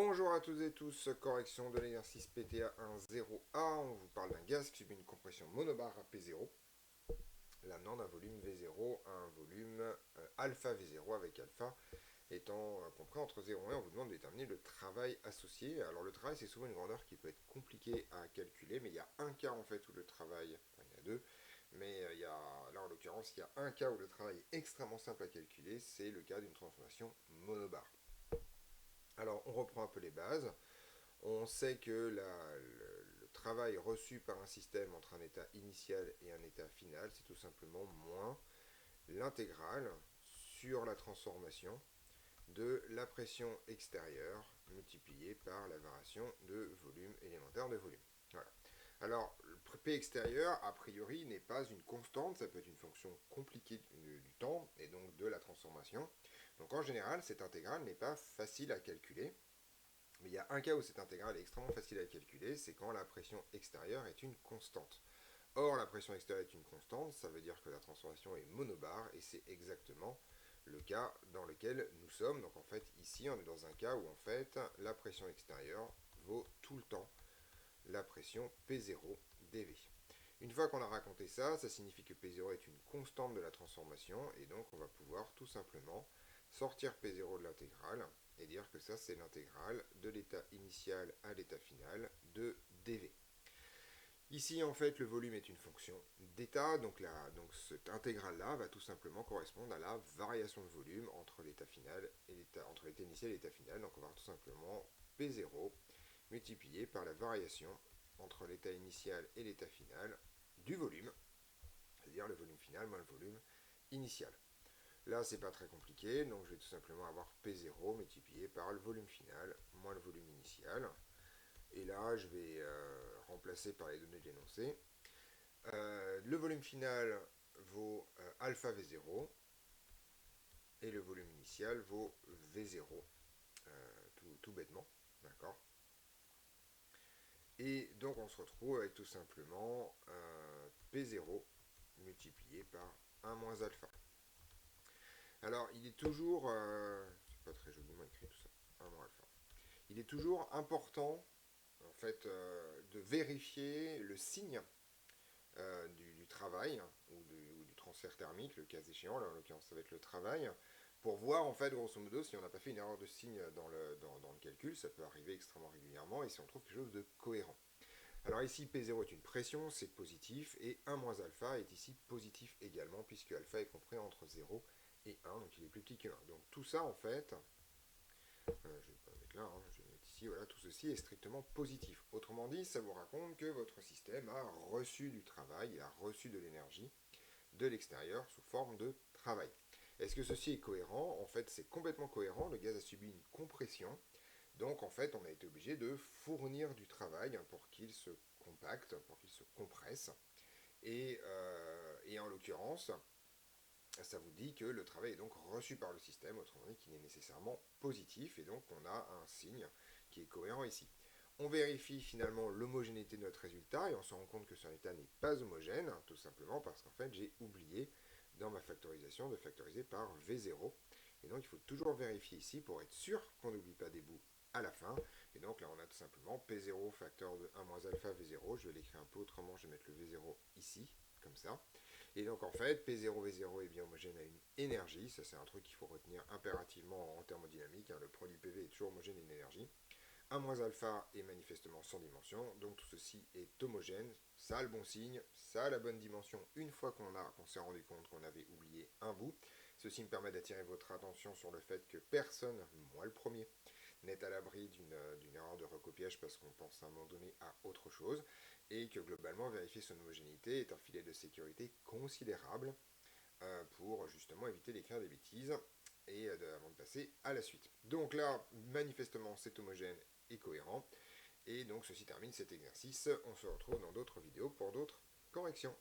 Bonjour à toutes et tous, correction de l'exercice PTA 10A. On vous parle d'un gaz qui subit une compression monobar à P0, l'amenant d'un volume V0 à un volume alpha V0 avec alpha étant compris entre 0 et 1. On vous demande de déterminer le travail associé. Alors le travail, c'est souvent une grandeur qui peut être compliquée à calculer, mais il y a un cas en fait où le travail, enfin il y en a deux, mais là en l'occurrence il y a un cas où le travail est extrêmement simple à calculer, c'est le cas d'une transformation monobar. Alors on reprend un peu les bases. On sait que le travail reçu par un système entre un état initial et un état final, c'est tout simplement moins l'intégrale sur la transformation de la pression extérieure multipliée par la variation de volume élémentaire de volume. Voilà. Alors, le P extérieur, a priori, n'est pas une constante, ça peut être une fonction compliquée du temps et donc de la transformation. Donc en général, cette intégrale n'est pas facile à calculer. Mais il y a un cas où cette intégrale est extrêmement facile à calculer, c'est quand la pression extérieure est une constante. Or, la pression extérieure est une constante, ça veut dire que la transformation est monobar, et c'est exactement le cas dans lequel nous sommes. Donc en fait, ici, on est dans un cas où en fait, la pression extérieure vaut tout le temps la pression P0 dV. Une fois qu'on a raconté ça, ça signifie que P0 est une constante de la transformation, et donc on va pouvoir tout simplement sortir P0 de l'intégrale, et dire que ça c'est l'intégrale de l'état initial à l'état final de dV. Ici en fait le volume est une fonction d'état, donc cette intégrale-là va tout simplement correspondre à la variation de volume entre l'état final et entre l'état initial et l'état final. Donc on va avoir tout simplement P0 multiplié par la variation entre l'état initial et l'état final du volume, c'est-à-dire le volume final moins le volume initial. Là, c'est pas très compliqué, donc je vais tout simplement avoir P0 multiplié par le volume final moins le volume initial. Et là, je vais remplacer par les données de l'énoncé. Le volume final vaut alpha V0 et le volume initial vaut V0, tout bêtement, d'accord. Et donc on se retrouve avec tout simplement P0 multiplié par 1 moins alpha. Alors, il est toujours, c'est pas très joliment écrit tout ça, 1 moins alpha. Il est toujours important, en fait, de vérifier le signe du travail ou du transfert thermique, le cas échéant, là, en l'occurrence ça va être le travail, pour voir en fait grosso modo si on n'a pas fait une erreur de signe dans le calcul, ça peut arriver extrêmement régulièrement, et si on trouve quelque chose de cohérent. Alors ici P0 est une pression, c'est positif, et 1 moins alpha est ici positif également, puisque alpha est compris entre 0 et 1, donc il est plus petit que 1. Donc tout ça en fait, je ne vais pas mettre là, je vais mettre ici, voilà, tout ceci est strictement positif. Autrement dit, ça vous raconte que votre système a reçu du travail, a reçu de l'énergie de l'extérieur sous forme de travail. Est-ce que ceci est cohérent? En fait, c'est complètement cohérent, le gaz a subi une compression, donc en fait, on a été obligé de fournir du travail pour qu'il se compacte, pour qu'il se compresse, et en l'occurrence, ça vous dit que le travail est donc reçu par le système, autrement dit qu'il est nécessairement positif, et donc on a un signe qui est cohérent ici. On vérifie finalement l'homogénéité de notre résultat, et on se rend compte que ce résultat n'est pas homogène, tout simplement parce qu'en fait j'ai oublié dans ma factorisation de factoriser par V0, et donc il faut toujours vérifier ici pour être sûr qu'on n'oublie pas des bouts à la fin, et donc là on a tout simplement P0 facteur de 1 moins alpha V0, je vais l'écrire un peu autrement, je vais mettre le V0 ici, comme ça. Et donc en fait, P0V0 est bien homogène à une énergie, ça c'est un truc qu'il faut retenir impérativement en thermodynamique, le produit PV est toujours homogène à une énergie. 1 moins alpha est manifestement sans dimension, donc tout ceci est homogène, ça a le bon signe, ça a la bonne dimension une fois qu'on s'est rendu compte qu'on avait oublié un bout. Ceci me permet d'attirer votre attention sur le fait que personne, moi le premier, n'est à l'abri d'une erreur de recopiage parce qu'on pense à un moment donné à autre chose, et que globalement vérifier son homogénéité est un filet de sécurité considérable pour justement éviter d'écrire des bêtises et avant de passer à la suite. Donc là, manifestement, c'est homogène et cohérent, et donc ceci termine cet exercice. On se retrouve dans d'autres vidéos pour d'autres corrections.